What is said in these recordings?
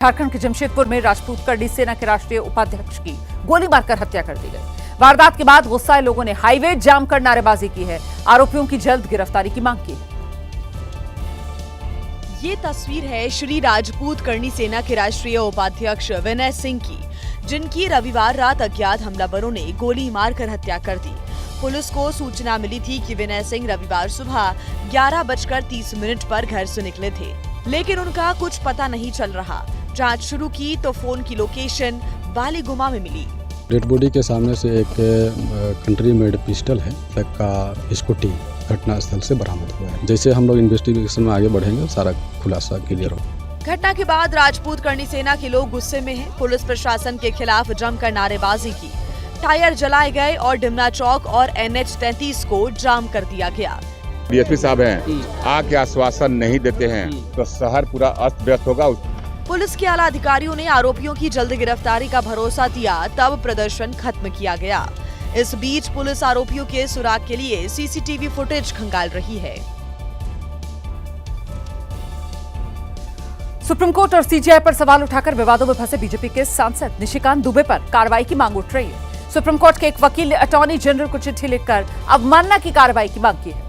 झारखंड के जमशेदपुर में राजपूत करनी सेना के राष्ट्रीय उपाध्यक्ष की गोली मारकर हत्या कर दी गई। वारदात के बाद गुस्साए लोगों ने हाईवे जाम कर नारेबाजी की है। आरोपियों की जल्द गिरफ्तारी की मांग की है। ये तस्वीर है श्री राजपूत करनी सेना के राष्ट्रीय उपाध्यक्ष विनय सिंह की, जिनकी रविवार रात अज्ञात हमलावरों ने गोली मारकर हत्या कर दी। पुलिस को सूचना मिली थी कि विनय सिंह रविवार सुबह 11:30 पर घर से निकले थे, लेकिन उनका कुछ पता नहीं चल रहा। जांच शुरू की तो फोन की लोकेशन बालीगुमा में मिली। डेड बॉडी के सामने से एक कंट्री मेड पिस्टल है का स्कूटी घटनास्थल से बरामद हुआ है। जैसे हम लोग इन्वेस्टिगेशन में आगे बढ़ेंगे सारा खुलासा क्लियर हो। घटना के बाद राजपूत करनी सेना के लोग गुस्से में हैं। पुलिस प्रशासन के खिलाफ जमकर नारेबाजी की, टायर जलाए गए और डिमना चौक और NH-33 को जाम कर दिया गया। डीएसपी साहब हैं, आके आश्वासन नहीं देते हैं तो शहर पूरा अस्त व्यस्त होगा। पुलिस के आला अधिकारियों ने आरोपियों की जल्द गिरफ्तारी का भरोसा दिया, तब प्रदर्शन खत्म किया गया। इस बीच पुलिस आरोपियों के सुराग के लिए सीसीटीवी फुटेज खंगाल रही है। सुप्रीम कोर्ट और सीजीआई पर सवाल उठाकर विवादों में फंसे बीजेपी के सांसद निशिकांत दुबे पर कार्रवाई की मांग उठ रही है। सुप्रीम कोर्ट के एक वकील ने अटॉर्नी जनरल को चिट्ठी लिखकर अवमानना की कार्रवाई की मांग की है।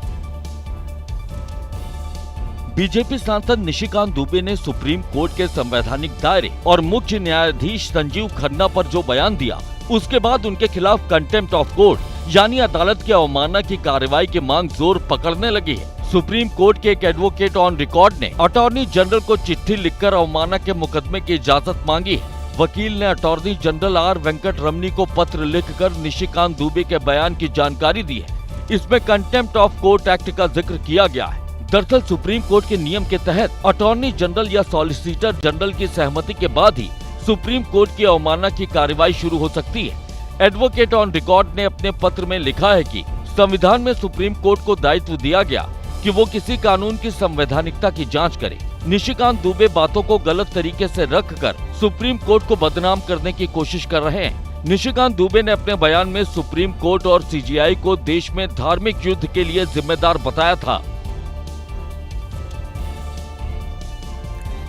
बीजेपी सांसद निशिकांत दुबे ने सुप्रीम कोर्ट के संवैधानिक दायरे और मुख्य न्यायाधीश संजीव खन्ना पर जो बयान दिया, उसके बाद उनके खिलाफ कंटेम्प्ट ऑफ कोर्ट यानी अदालत की अवमानना की कार्रवाई की मांग जोर पकड़ने लगी है। सुप्रीम कोर्ट के एक एडवोकेट ऑन रिकॉर्ड ने अटॉर्नी जनरल को चिट्ठी लिखकर अवमानना के मुकदमे की इजाजत मांगी है। वकील ने अटॉर्नी जनरल आर वेंकट रमनी को पत्र लिखकर निशिकांत दुबे के बयान की जानकारी दी है। इसमें कंटेम्प्ट ऑफ कोर्ट एक्ट का जिक्र किया गया है। दरअसल सुप्रीम कोर्ट के नियम के तहत अटॉर्नी जनरल या सॉलिसिटर जनरल की सहमति के बाद ही सुप्रीम कोर्ट की अवमानना की कार्रवाई शुरू हो सकती है। एडवोकेट ऑन रिकॉर्ड ने अपने पत्र में लिखा है कि संविधान में सुप्रीम कोर्ट को दायित्व दिया गया कि वो किसी कानून की संवैधानिकता की जांच करे। निशिकांत दुबे बातों को गलत तरीके से रखकर सुप्रीम कोर्ट को बदनाम करने की कोशिश कर रहे हैं। निशिकांत दुबे ने अपने बयान में सुप्रीम कोर्ट और सीजीआई को देश में धार्मिक युद्ध के लिए जिम्मेदार बताया था।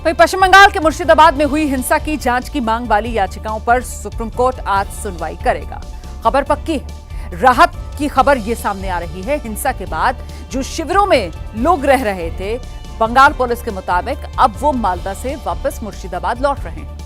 वहीं पश्चिम बंगाल के मुर्शिदाबाद में हुई हिंसा की जांच की मांग वाली याचिकाओं पर सुप्रीम कोर्ट आज सुनवाई करेगा। खबर पक्की है। राहत की खबर ये सामने आ रही है, हिंसा के बाद जो शिविरों में लोग रह रहे थे, बंगाल पुलिस के मुताबिक अब वो मालदा से वापस मुर्शिदाबाद लौट रहे हैं।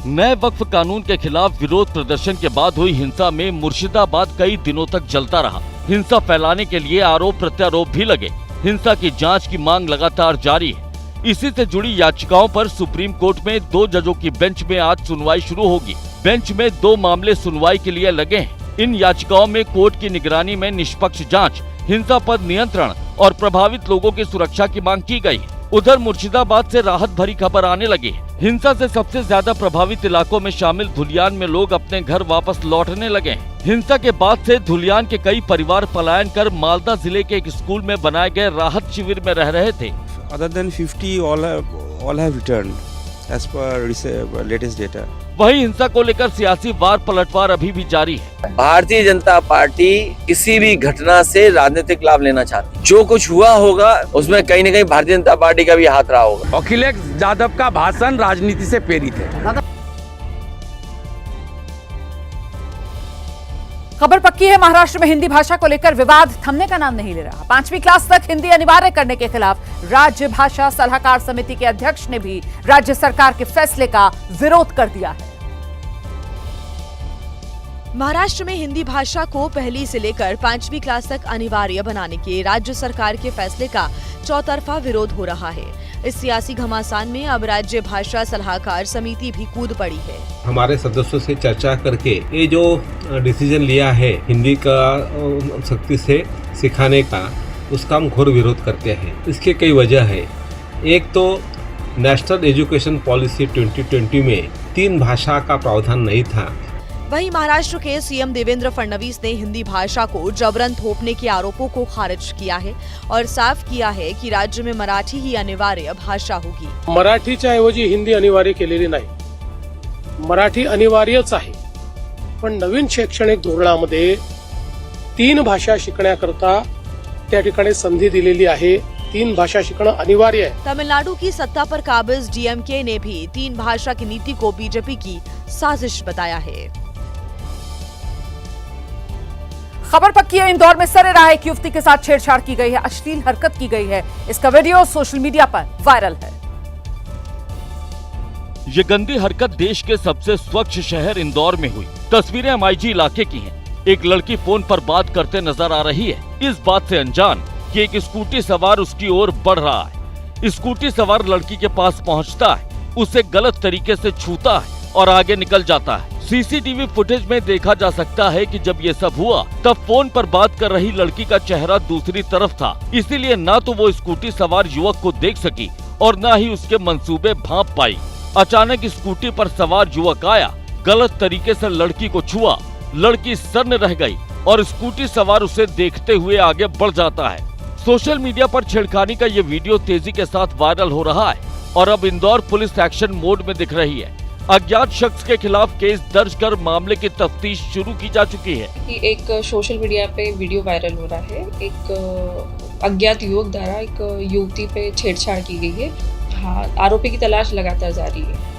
नए वक्फ कानून के खिलाफ विरोध प्रदर्शन के बाद हुई हिंसा में मुर्शिदाबाद कई दिनों तक जलता रहा। हिंसा फैलाने के लिए आरोप प्रत्यारोप भी लगे। हिंसा की जांच की मांग लगातार जारी है। इसी से जुड़ी याचिकाओं पर सुप्रीम कोर्ट में 2 जजों की बेंच में आज सुनवाई शुरू होगी। बेंच में 2 मामले सुनवाई के लिए लगे हैं। इन याचिकाओं में कोर्ट की निगरानी में निष्पक्ष जांच, हिंसा पर नियंत्रण और प्रभावित लोगों की सुरक्षा की मांग की गई। उधर मुर्शिदाबाद से राहत भरी खबर आने लगी। हिंसा से सबसे ज्यादा प्रभावित इलाकों में शामिल धुलियान में लोग अपने घर वापस लौटने लगे हैं। हिंसा के बाद से धुलियान के कई परिवार पलायन कर मालदा जिले के एक स्कूल में बनाए गए राहत शिविर में रह रहे थे। Other than 50, all have returned as per latest data. वहीं हिंसा को लेकर सियासी वार पलटवार अभी भी जारी है। भारतीय जनता पार्टी किसी भी घटना से राजनीतिक लाभ लेना चाहती है। जो कुछ हुआ होगा उसमें कहीं न कहीं भारतीय जनता पार्टी का भी हाथ रहा होगा। अखिलेश यादव का भाषण राजनीति से प्रेरित है। खबर पक्की है। महाराष्ट्र में हिंदी भाषा को लेकर विवाद थमने का नाम नहीं ले रहा। 5वीं क्लास तक हिंदी अनिवार्य करने के खिलाफ राज्य भाषा सलाहकार समिति के अध्यक्ष ने भी राज्य सरकार के फैसले का विरोध कर दिया है। महाराष्ट्र में हिंदी भाषा को 1ली से लेकर 5वीं क्लास तक अनिवार्य बनाने के राज्य सरकार के फैसले का चौतरफा विरोध हो रहा है। इस सियासी घमासान में अब राज्य भाषा सलाहकार समिति भी कूद पड़ी है। हमारे सदस्यों से चर्चा करके ये जो डिसीजन लिया है हिंदी का सख्ती से सिखाने का, उसका हम घोर विरोध करते हैं। इसके कई वजह है। एक तो नेशनल एजुकेशन पॉलिसी 2020 में 3 भाषा का प्रावधान नहीं था। वहीं महाराष्ट्र के सीएम देवेंद्र फडणवीस ने हिंदी भाषा को जबरन थोपने के आरोपों को खारिज किया है और साफ किया है कि राज्य में मराठी ही अनिवार्य भाषा होगी। मराठीच्या ऐवजी हिंदी अनिवार्य केलेली नाही, मराठी अनिवार्यच आहे, पण नवीन शैक्षणिक धोरणामध्ये 3 भाषा शिकण्याकरता त्या ठिकाणी संधी दिलेली आहे। 3 भाषा सीखना अनिवार्य है। तमिलनाडु की सत्ता पर काबिज डीएमके ने भी 3 भाषा की नीति को बीजेपी की साजिश बताया है। खबर पक्की है, इंदौर में सरेराह एक युवती के साथ छेड़छाड़ की गई है, अश्लील हरकत की गई है। इसका वीडियो सोशल मीडिया पर वायरल है। ये गंदी हरकत देश के सबसे स्वच्छ शहर इंदौर में हुई। तस्वीरें एमआईजी इलाके की हैं। एक लड़की फोन पर बात करते नजर आ रही है, इस बात से अनजान कि एक स्कूटी सवार उसकी ओर बढ़ रहा है। स्कूटी सवार लड़की के पास पहुंचता है, उसे गलत तरीके से छूता है और आगे निकल जाता है। सीसीटीवी फुटेज में देखा जा सकता है कि जब ये सब हुआ तब फोन पर बात कर रही लड़की का चेहरा दूसरी तरफ था, इसीलिए न तो वो स्कूटी सवार युवक को देख सकी और न ही उसके मंसूबे भांप पाई। अचानक स्कूटी पर सवार युवक आया, गलत तरीके से लड़की को छुआ, लड़की सन्न रह गई और स्कूटी सवार उसे देखते हुए आगे बढ़ जाता है। सोशल मीडिया पर छेड़खानी का ये वीडियो तेजी के साथ वायरल हो रहा है और अब इंदौर पुलिस एक्शन मोड में दिख रही है। अज्ञात शख्स के खिलाफ केस दर्ज कर मामले की तफ्तीश शुरू की जा चुकी है। एक सोशल मीडिया पे वीडियो वायरल हो रहा है। एक अज्ञात युवक द्वारा एक युवती पे छेड़छाड़ की गई है। हाँ, आरोपी की तलाश लगातार जारी है।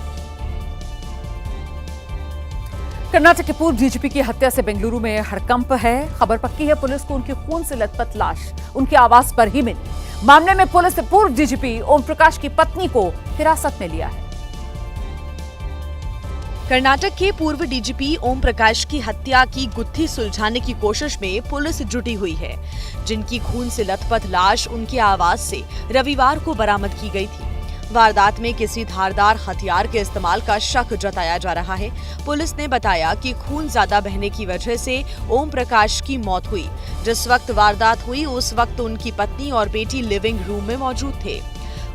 कर्नाटक के पूर्व डीजीपी की हत्या से बेंगलुरु में हड़कंप है। खबर पक्की है, पुलिस को उनके खून से लथपथ लाश उनके आवास पर ही मिली। मामले में पुलिस ने पूर्व डीजीपी ओम प्रकाश की पत्नी को हिरासत में लिया है। कर्नाटक के पूर्व डीजीपी ओम प्रकाश की हत्या की गुत्थी सुलझाने की कोशिश में पुलिस जुटी हुई है, जिनकी खून से लथपथ लाश उनके आवास से रविवार को बरामद की गई थी। वारदात में किसी धारदार हथियार के इस्तेमाल का शक जताया जा रहा है। पुलिस ने बताया कि खून ज्यादा बहने की वजह से ओम प्रकाश की मौत हुई। जिस वक्त वारदात हुई उस वक्त उनकी पत्नी और बेटी लिविंग रूम में मौजूद थे।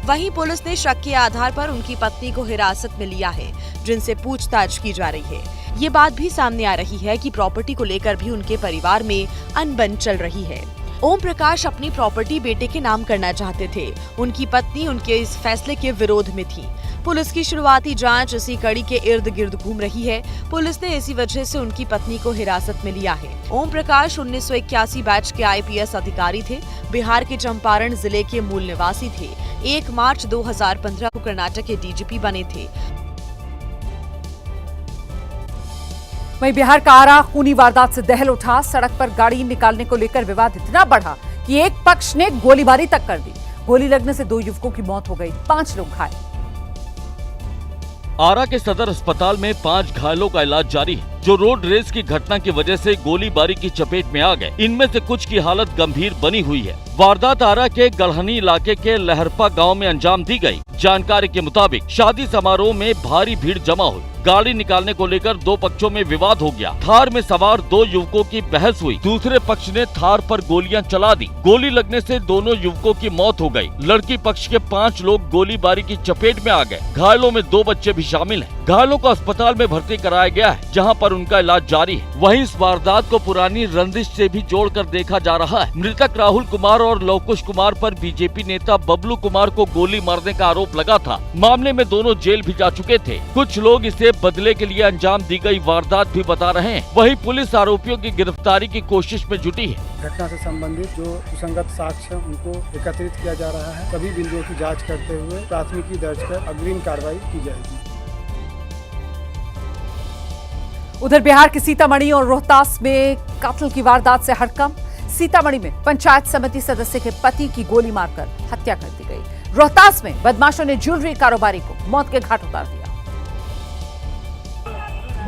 वहीं पुलिस ने शक के आधार पर उनकी पत्नी को हिरासत में लिया है, जिनसे पूछताछ की जा रही है। ये बात भी सामने आ रही है कि प्रॉपर्टी को लेकर भी उनके परिवार में अनबन चल रही है। ओम प्रकाश अपनी प्रॉपर्टी बेटे के नाम करना चाहते थे। उनकी पत्नी उनके इस फैसले के विरोध में थी। पुलिस की शुरुआती जांच इसी कड़ी के इर्द गिर्द घूम रही है। पुलिस ने इसी वजह से उनकी पत्नी को हिरासत में लिया है। ओम प्रकाश 1981 बैच के आईपीएस अधिकारी थे। बिहार के चंपारण जिले के मूल निवासी थे। 1 मार्च 2015 को कर्नाटक के डीजीपी बने थे। वहीं बिहार का आरा खूनी वारदात से दहल उठा। सड़क पर गाड़ी निकालने को लेकर विवाद इतना बढ़ा कि एक पक्ष ने गोलीबारी तक कर दी। गोली लगने से 2 युवकों की मौत हो गई, 5 लोग घायल। आरा के सदर अस्पताल में 5 घायलों का इलाज जारी है, जो रोड रेस की घटना की वजह से गोलीबारी की चपेट में आ गए। इनमें से कुछ की हालत गंभीर बनी हुई है। वारदात आरा के गढ़हनी इलाके के लहरपा गांव में अंजाम दी गई। जानकारी के मुताबिक शादी समारोह में भारी भीड़ जमा हुई। गाड़ी निकालने को लेकर 2 पक्षों में विवाद हो गया। थार में सवार 2 युवकों की बहस हुई। दूसरे पक्ष ने थार पर गोलियां चला दी। गोली लगने से दोनों युवकों की मौत हो गई। लड़की पक्ष के 5 लोग गोलीबारी की चपेट में आ गए। घायलों में 2 बच्चे भी शामिल हैं। घायलों को अस्पताल में भर्ती कराया गया है, जहां पर उनका इलाज जारी है। वहीं इस वारदात को पुरानी रंजिश से भी जोड़कर देखा जा रहा है। मृतक राहुल कुमार और लवकुश कुमार पर बीजेपी नेता बबलू कुमार को गोली मारने का आरोप लगा था। मामले में दोनों जेल भी जा चुके थे। कुछ लोग इसे बदले के लिए अंजाम दी गई वारदात भी बता रहे हैं। वहीं पुलिस आरोपियों की गिरफ्तारी की कोशिश में जुटी है। घटना से संबंधित जो सुसंगत साक्ष्य उनको एकत्रित किया जा रहा है। सभी बिंदुओं की जांच करते हुए प्राथमिकी दर्ज कर अग्रिम कार्रवाई की जाएगी। उधर बिहार के सीतामढ़ी और रोहतास में कत्ल की वारदात से हड़कंप। सीतामढ़ी में पंचायत समिति सदस्य के पति की गोली मारकर हत्या कर दी गई। रोहतास में बदमाशों ने ज्वेलरी कारोबारी को मौत के घाट उतार दिया।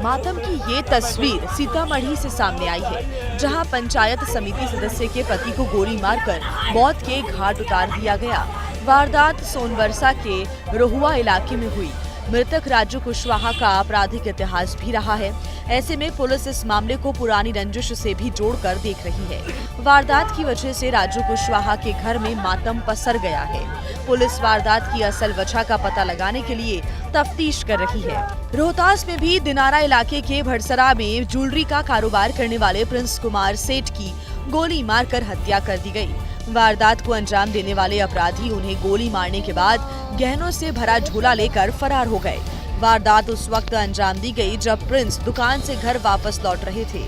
मातम की ये तस्वीर सीतामढ़ी से सामने आई है, जहां पंचायत समिति सदस्य के पति को गोली मारकर मौत के घाट उतार दिया गया। वारदात सोनबरसा के रोहुआ इलाके में हुई। मृतक राजू कुशवाहा का आपराधिक इतिहास भी रहा है। ऐसे में पुलिस इस मामले को पुरानी रंजिश से भी जोड़कर देख रही है। वारदात की वजह से राजू कुशवाहा के घर में मातम पसर गया है। पुलिस वारदात की असल वजह का पता लगाने के लिए तफ्तीश कर रही है। रोहतास में भी दिनारा इलाके के भड़सरा में ज्वेलरी का कारोबार करने वाले प्रिंस कुमार सेठ की गोली मारकर हत्या कर दी गई। वारदात को अंजाम देने वाले अपराधी उन्हें गोली मारने के बाद गहनों से भरा झोला लेकर फरार हो गए। वारदात उस वक्त अंजाम दी गई जब प्रिंस दुकान से घर वापस लौट रहे थे।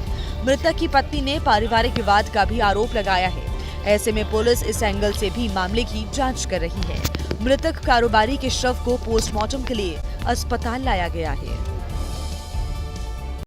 मृतक की पत्नी ने पारिवारिक विवाद का भी आरोप लगाया है। ऐसे में पुलिस इस एंगल से भी मामले की जांच कर रही है। मृतक कारोबारी के शव को पोस्टमार्टम के लिए अस्पताल लाया गया है।